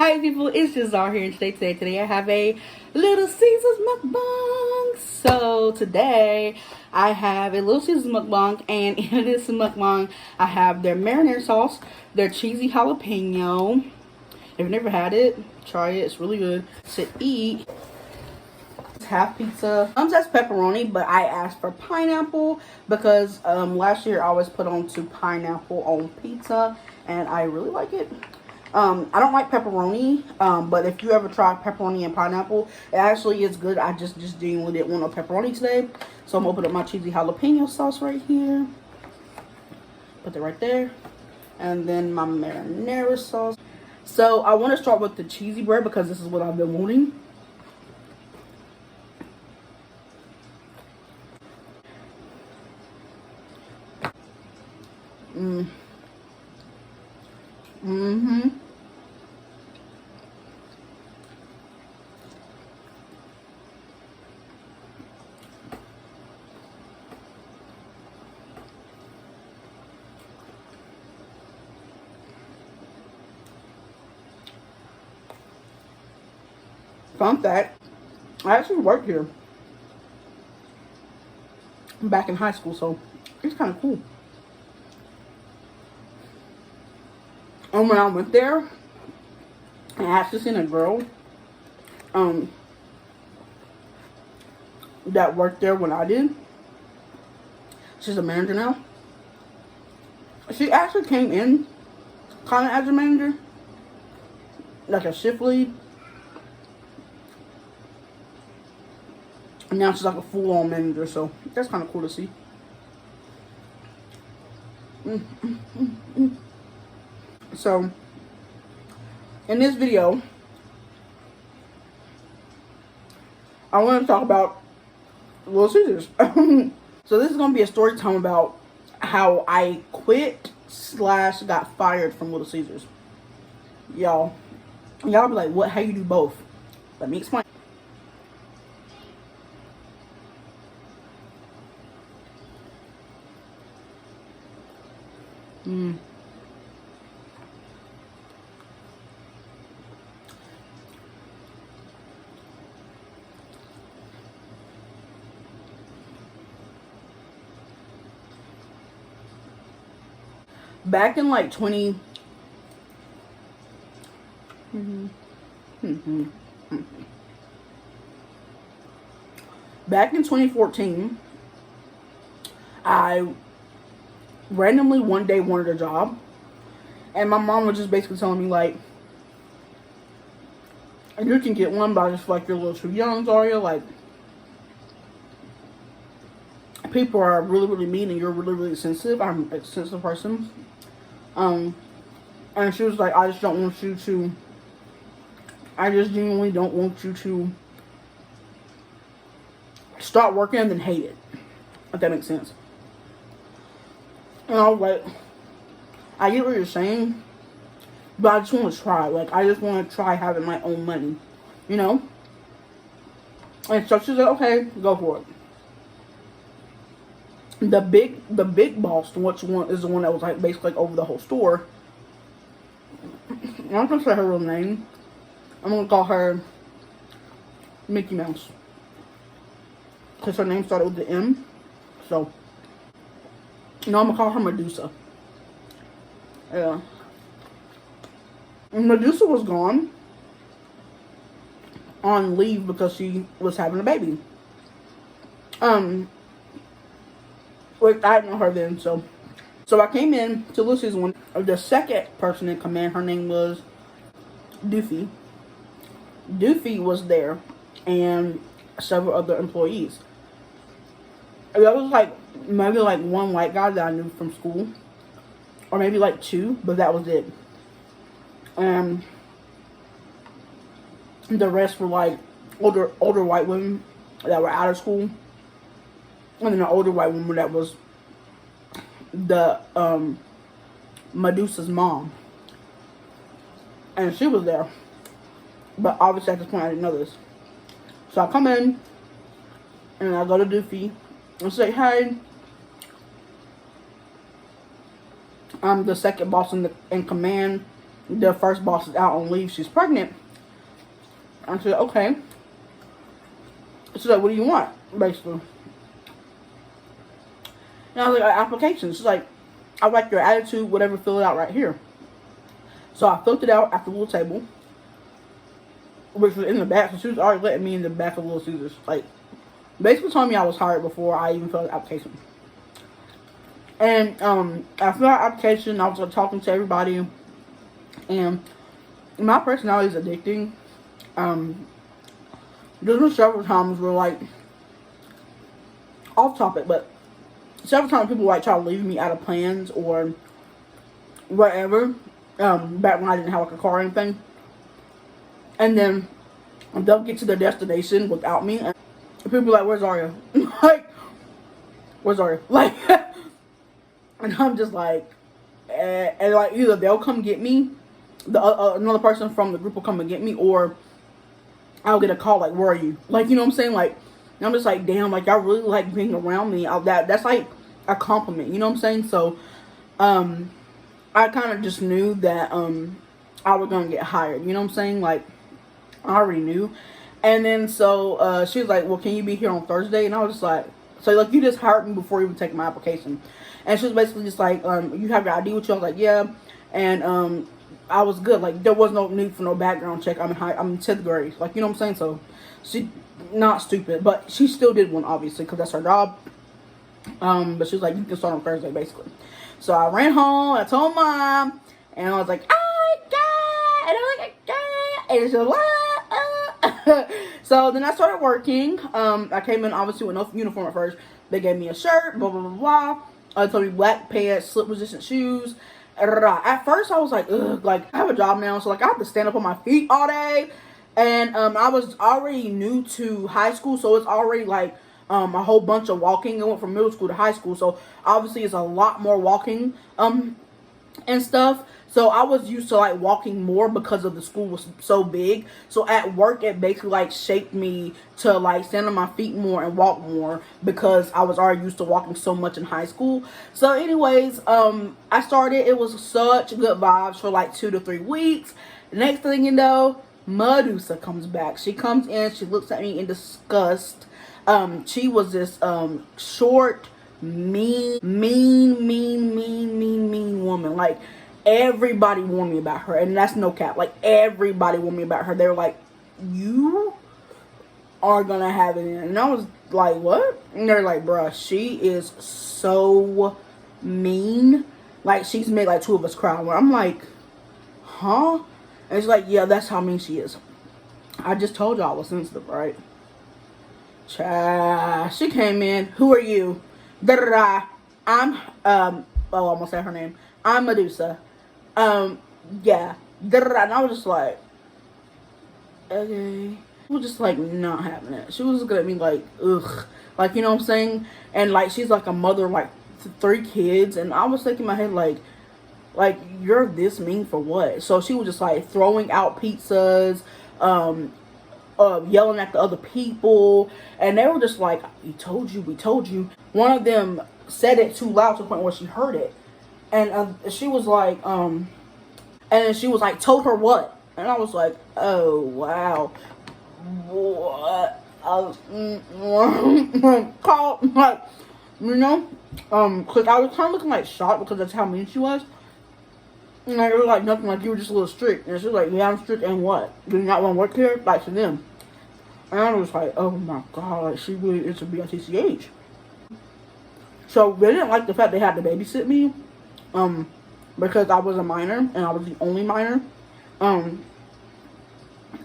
Hi people, it's just Zhar here, and today I have a Little Caesars mukbang. So today I have a Little Caesars mukbang, and in this mukbang I have their marinara sauce, their cheesy jalapeno. If you've never had it, try it. It's really good to eat. Half pizza. Says pepperoni, but I asked for pineapple because last year I always put on to pineapple on pizza, and I really like it. I don't like pepperoni, but if you ever try pepperoni and pineapple, it actually is good. I just genuinely didn't want no pepperoni today, so I'm opening up my cheesy jalapeno sauce right here. Put it right there, and then my marinara sauce. So I want to start with the cheesy bread because this is what I've been wanting. Fun fact, I actually worked here back in high school, so it's kind of cool. And when I went there, I actually seen a girl that worked there when I did. She's a manager now. She actually came in kind of as a manager, like a shift lead. And now she's like a full-on manager, so that's kind of cool to see. So, in this video, I want to talk about Little Caesars. So this is going to be a story time about how I quit / got fired from Little Caesars. Y'all be like, what? How you do both? Let me explain. Back in like 20 back in 2014, I randomly one day wanted a job, and my mom was just basically telling me like, you can get one, but I just feel like you're a little too young, Zaria. Like, people are really mean, and you're really sensitive. I'm a sensitive person. And she was like, I just genuinely don't want you to start working and then hate it. If that makes sense. And I was like, I get what you're saying, but I just want to try. Like, I just want to try having my own money, you know? And so she said, okay, go for it. The big boss, which one is the one that was like basically like over the whole store. I'm not gonna say her real name. I'm gonna call her Mickey Mouse, because her name started with the M. So, I'm gonna call her Medusa. Yeah. And Medusa was gone on leave because she was having a baby. Like, I didn't know her then, so I came in to Lucy's one. The second person in command, her name was Doofy. Doofy was there, and several other employees. There was like maybe like one white guy that I knew from school, or maybe like two, but that was it. And the rest were like older white women that were out of school. And then an older white woman that was the Medusa's mom. And she was there. But obviously at this point I didn't know this. So I come in and I go to Doofy and say, hey, I'm the second boss in command. the first boss is out on leave. She's pregnant. I said, okay. She's like, what do you want, basically? And I was like, applications. She's like, I like your attitude, whatever, fill it out right here. So I filled it out at the little table, which was in the back. So she was already letting me in the back of Little Caesars. Like, basically told me I was hired before I even filled out the application. And I filled out the application. I was like, talking to everybody. And my personality is addicting. There's been several times where, like, off topic, but several times people like try to leave me out of plans or whatever. Back when I didn't have like a car or anything, and then they'll get to their destination without me, and people be like, "Where's Aria?" Like, "Where's Aria?" Like, and I'm just like, and like either they'll come get me, another person from the group will come and get me, or I'll get a call like, "Where are you?" Like, you know what I'm saying? Like, I'm just like, damn, like, y'all really like being around me. That's like a compliment, you know what I'm saying? So, I kind of just knew that, I was going to get hired, you know what I'm saying? Like, I already knew. And then, so, she was like, well, can you be here on Thursday? And I was just like, so, like, you just hired me before you even take my application. And she was basically just like, you have your ID with you? I was like, yeah. And, I was good. Like, there was no need for no background check. I'm in 10th grade. Like, you know what I'm saying? So, she, not stupid, but she still did one, obviously, because that's her job. But she was like, you can start on Thursday, basically. So I ran home, I told Mom, and I was like, I got, and I was like, I got, and she was like, so then I started working. I came in, obviously, with no uniform at first. They gave me a shirt, blah, blah, blah, blah. They told me black pants, slip-resistant shoes. At first, I was like, ugh, like, I have a job now, so, like, I have to stand up on my feet all day. And, I was already new to high school, so it's already, like, a whole bunch of walking. I went from middle school to high school, so obviously it's a lot more walking, and stuff. So I was used to, like, walking more because of the school was so big. So at work, it basically, like, shaped me to, like, stand on my feet more and walk more because I was already used to walking so much in high school. So anyways, I started. It was such good vibes for, like, 2 to 3 weeks. Next thing you know, Medusa comes back. She comes in. She looks at me in disgust. She was this, short, mean woman. Like, everybody warned me about her, and that's no cap. Like, everybody warned me about her. They were like, you are gonna have it in. And I was like, what? And they're like, bruh, she is so mean. Like, she's made, like, 2 of us cry. Where I'm like, huh? And it's like, yeah, that's how mean she is. I just told y'all I was sensitive, right? She came in. Who are you? Da-da-da. I'm, I almost said her name. I'm Medusa. Yeah. Da-da-da. And I was just like, okay. She was just like not having it. She was looking at me like, ugh. Like, you know what I'm saying? And like, she's like a mother of like 3 kids. And I was thinking in my head like, you're this mean for what? So she was just like throwing out pizzas, yelling at the other people, and they were just like, we told you. One of them said it too loud to the point where she heard it, and she was like, and then she was like, told her what? And I was like, oh wow, what? Call, like, you know, cause I was kind of looking like shocked because that's how mean she was. And it was like nothing, like you were just a little strict. And she was like, yeah, I'm strict, and what? Do you not want to work here? Like, to them. And I was like, oh my god, like, she really is to be on TCH. So they didn't like the fact they had to babysit me, because I was a minor and I was the only minor.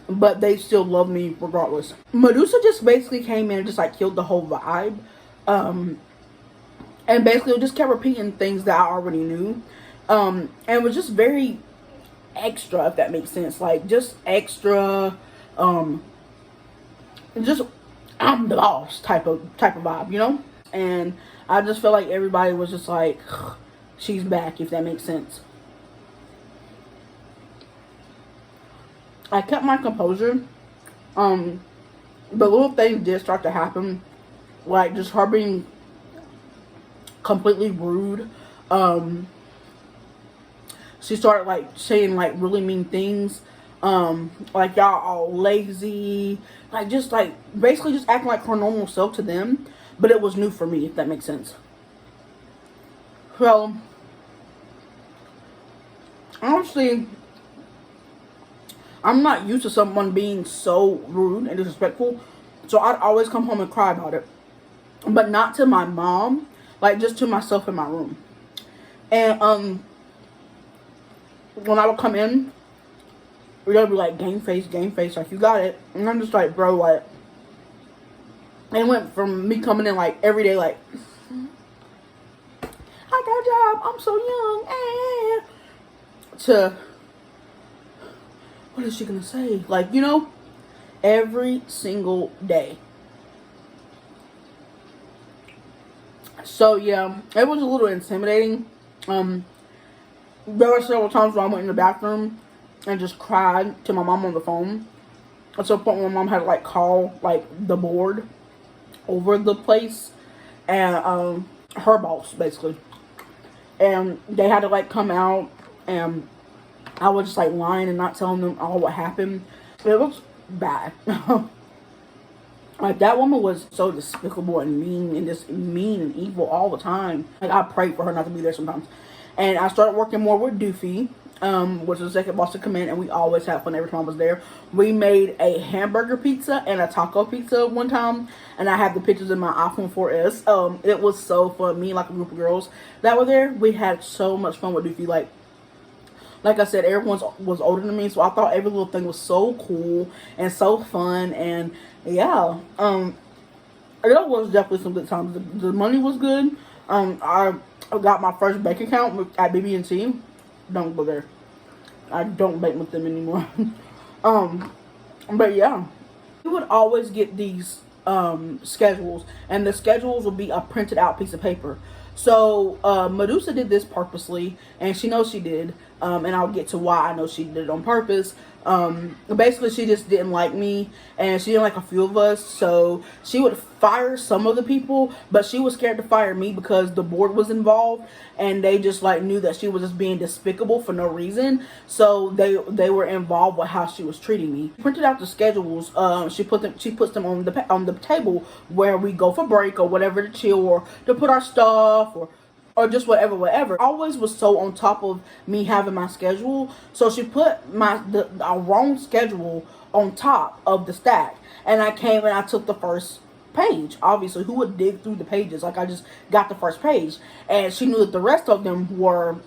But they still loved me regardless. Medusa just basically came in and just like killed the whole vibe. And basically just kept repeating things that I already knew. And it was just very extra, if that makes sense. Like, just extra, just I'm the boss type of vibe, you know? And I just felt like everybody was just like, she's back, if that makes sense. I kept my composure. But little things did start to happen. Like, just her being completely rude. she started like saying like really mean things. Like y'all all lazy, like just like basically just acting like her normal self to them, but it was new for me, if that makes sense. So honestly, I'm not used to someone being so rude and disrespectful, so I'd always come home and cry about it, but not to my mom, like just to myself in my room. And when I would come in, they'd be like, game face, like, you got it. And I'm just like, bro, like, it went from me coming in like every day, like, I got a job, I'm so young, to, what is she gonna say? Like, you know, every single day. So yeah, it was a little intimidating. There were several times where I went in the bathroom and just cried to my mom on the phone. At some point, my mom had to like call like the board over the place and her boss basically, and they had to like come out, and I was just like lying and not telling them all what happened. It was bad. Like, that woman was so despicable and mean and just mean and evil all the time. Like, I prayed for her not to be there sometimes. And I started working more with Doofy, which was the second boss to come in, and we always had fun every time I was there. We made a hamburger pizza and a taco pizza one time, and I have the pictures in my iPhone 4S. It was so fun. Me and like a group of girls that were there, we had so much fun with Doofy. Like I said, everyone was older than me, so I thought every little thing was so cool and so fun. And yeah, it was definitely some good times. The money was good. I got my first bank account at BB&T. Don't go there. I don't bank with them anymore. But yeah, we would always get these schedules, and the schedules would be a printed out piece of paper. So Medusa did this purposely, and she knows she did, and I'll get to why I know she did it on purpose. Basically, she just didn't like me, and she didn't like a few of us, so she would fire some of the people, but she was scared to fire me because the board was involved, and they just like knew that she was just being despicable for no reason, so they were involved with how she was treating me. She printed out the schedules. She puts them on the table where we go for break or whatever, to chill or to put our stuff or just whatever. Always was so on top of me having my schedule. So she put the wrong schedule on top of the stack. And I came and I took the first page. Obviously, who would dig through the pages? Like, I just got the first page. And she knew that the rest of them were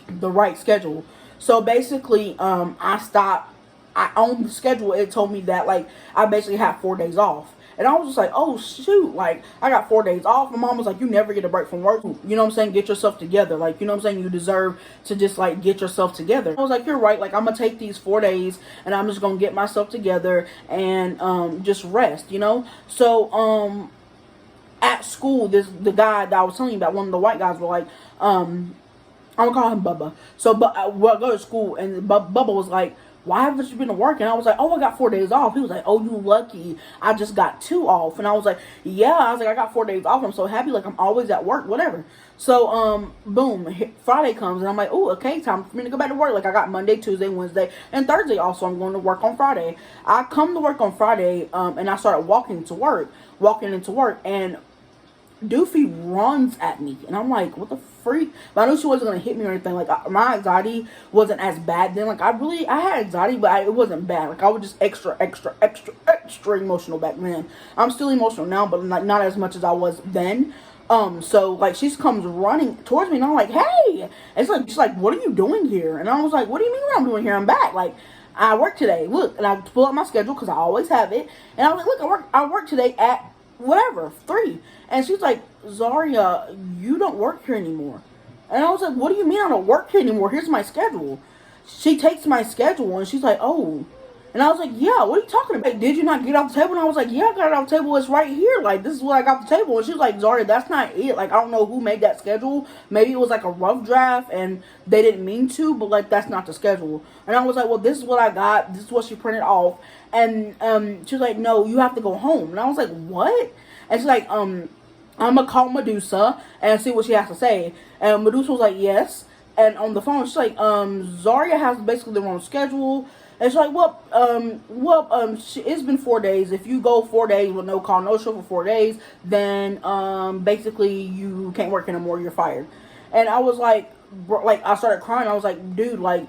the right schedule. So basically, on the schedule, it told me that, like, I basically had 4 days off. And I was just like, oh, shoot, like, I got 4 days off. My mom was like, you never get a break from work. You know what I'm saying? Get yourself together. Like, you know what I'm saying? You deserve to just, like, get yourself together. I was like, you're right. Like, I'm going to take these 4 days, and I'm just going to get myself together and just rest, you know? So, at school, the guy that I was telling you about, one of the white guys were like, I'm going to call him Bubba. So, we'll go to school, and Bubba was like, why haven't you been to work? And I was like, oh, I got 4 days off. He was like, oh, you lucky. I just got 2 off. And I was like, yeah. I was like, I got 4 days off. I'm so happy. Like, I'm always at work, whatever. So, boom, Friday comes, and I'm like, oh, okay, time for me to go back to work. Like, I got Monday, Tuesday, Wednesday, and Thursday also. I'm going to work on Friday. I come to work on Friday, and I started walking into work, and Doofy runs at me, and I'm like, what the freak? But I knew she wasn't gonna hit me or anything. Like, my anxiety wasn't as bad then. Like, I had anxiety, but it wasn't bad. Like, I was just extra emotional back then. I'm still emotional now, but like not as much as I was then. So like, she comes running towards me, and I'm like, hey! And she's like, what are you doing here? And I was like, what do you mean what I'm doing here? I'm back. Like, I work today. Look, and I pull up my schedule because I always have it, and I was like, look, I work today at whatever, 3. And she's like, Zaria, you don't work here anymore. And I was like, what do you mean I don't work here anymore? Here's my schedule. She takes my schedule, and she's like, oh. And I was like, yeah, what are you talking about? Like, did you not get off the table? And I was like, yeah, I got it off the table. It's right here. Like, this is what I got off the table. And she was like, Zaria, that's not it. Like, I don't know who made that schedule. Maybe it was like a rough draft, and they didn't mean to, but like, that's not the schedule. And I was like, well, this is what I got. This is what she printed off. And she was like, no, you have to go home. And I was like, what? And she's like, I'm going to call Medusa and see what she has to say. And Medusa was like, yes, and on the phone, she's like, Zaria has basically the wrong schedule. And she's like, it's been 4 days. If you go 4 days with no call, no show for 4 days, then basically you can't work anymore. You're fired. And I was like, I started crying. I was like, dude, like,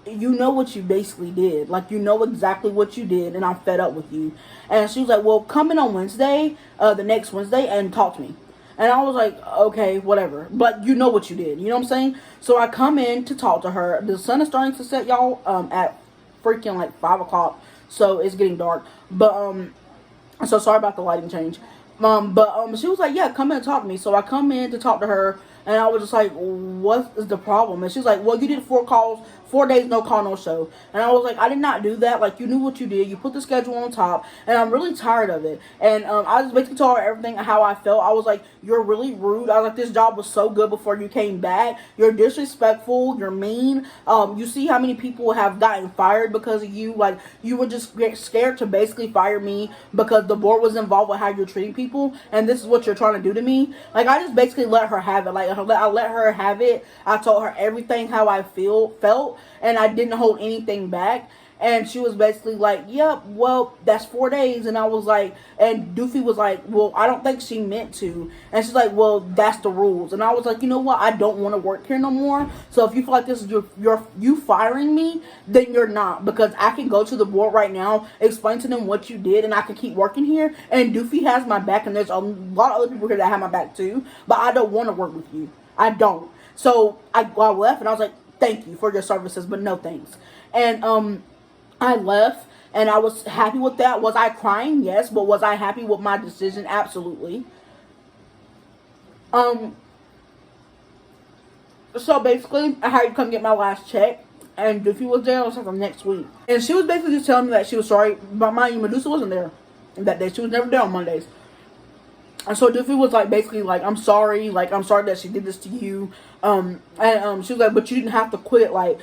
you know what you basically did. Like, you know exactly what you did, and I'm fed up with you. And she was like, well, come in on Wednesday, the next Wednesday, and talk to me. And I was like, okay, whatever. But you know what you did. You know what I'm saying? So I come in to talk to her. The sun is starting to set, y'all, at freaking like 5 o'clock. So it's getting dark. But, so sorry about the lighting change. But she was like, yeah, come in and talk to me. So I come in to talk to her. And I was just like, what is the problem? And she's like, well, you did 4 calls, 4 days, no call, no show. And I was like, I did not do that. Like, you knew what you did. You put the schedule on top. And I'm really tired of it. And I just basically told her everything, how I felt. I was like, you're really rude. I was like, this job was so good before you came back. You're disrespectful. You're mean. You see how many people have gotten fired because of you. Like, you were just scared to basically fire me because the board was involved with how you're treating people. And this is what you're trying to do to me. Like, I just basically let her have it. Like, I let her have it. I told her everything how I felt, and I didn't hold anything back. And she was basically like, yep, well, that's 4 days. And I was like, and Doofy was like, well, I don't think she meant to. And she's like, well, that's the rules. And I was like, you know what? I don't want to work here no more. So if you feel like this is you firing me, then you're not. Because I can go to the board right now, explain to them what you did, and I can keep working here. And Doofy has my back, and there's a lot of other people here that have my back too. But I don't want to work with you. I don't. So I left, and I was like, thank you for your services, but no thanks. And I left, and I was happy with that. Was I crying? Yes. But was I happy with my decision? Absolutely. So basically, I had to come get my last check, and Doofy was there. It was like the next week, and she was basically just telling me that she was sorry, but mind you, Medusa wasn't there that day. She was never there on Mondays. And so Doofy was like, basically like, I'm sorry that she did this to you. She was like, but you didn't have to quit. Like,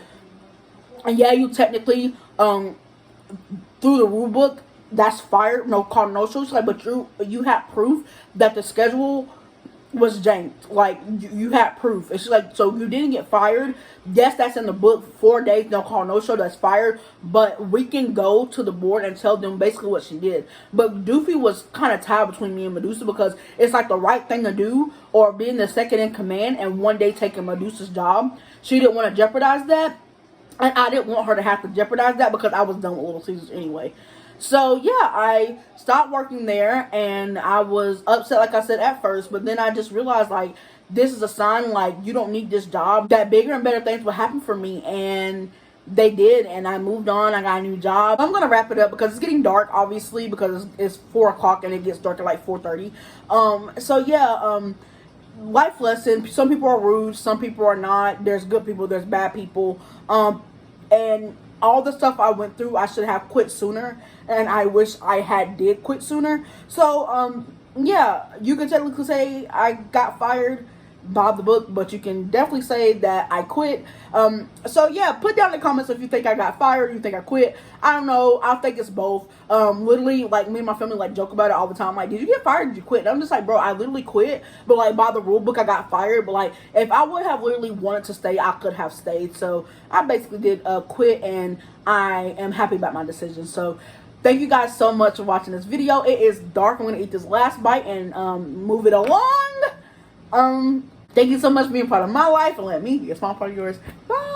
and yeah, you technically through the rule book, that's fired, no call, no show. She's like, but you have proof that the schedule was janked. Like, you had proof. And she's like, so you didn't get fired. Yes, that's in the book. 4 days, no call, no show, that's fired. But we can go to the board and tell them basically what she did. But Doofy was kind of tied between me and Medusa because it's like the right thing to do, or being the second in command and one day taking Medusa's job. She didn't want to jeopardize that. And I didn't want her to have to jeopardize that because I was done with Little Caesars anyway. So, yeah, I stopped working there, and I was upset, like I said, at first. But then I just realized, like, this is a sign, like, you don't need this job. That bigger and better things will happen for me, and they did, and I moved on. I got a new job. I'm going to wrap it up because it's getting dark, obviously, because it's 4 o'clock, and it gets dark at, like, 4:30. So, yeah, life lesson. Some people are rude. Some people are not. There's good people. There's bad people. And all the stuff I went through, I should have quit sooner, and I wish I did quit sooner. So, yeah, you can technically say I got fired by the book, but you can definitely say that I quit. So yeah, put down in the comments if you think I got fired, you think I quit. I don't know. I think it's both. Literally, like, me and my family like joke about it all the time. Like, did you get fired? Did you quit? And I'm just like, bro, I literally quit. But like, by the rule book, I got fired. But like, if I would have literally wanted to stay, I could have stayed. So I basically did quit, and I am happy about my decision. So thank you guys so much for watching this video. It is dark. I'm gonna eat this last bite and move it along. Thank you so much for being part of my life, and let me be a small part of yours. Bye.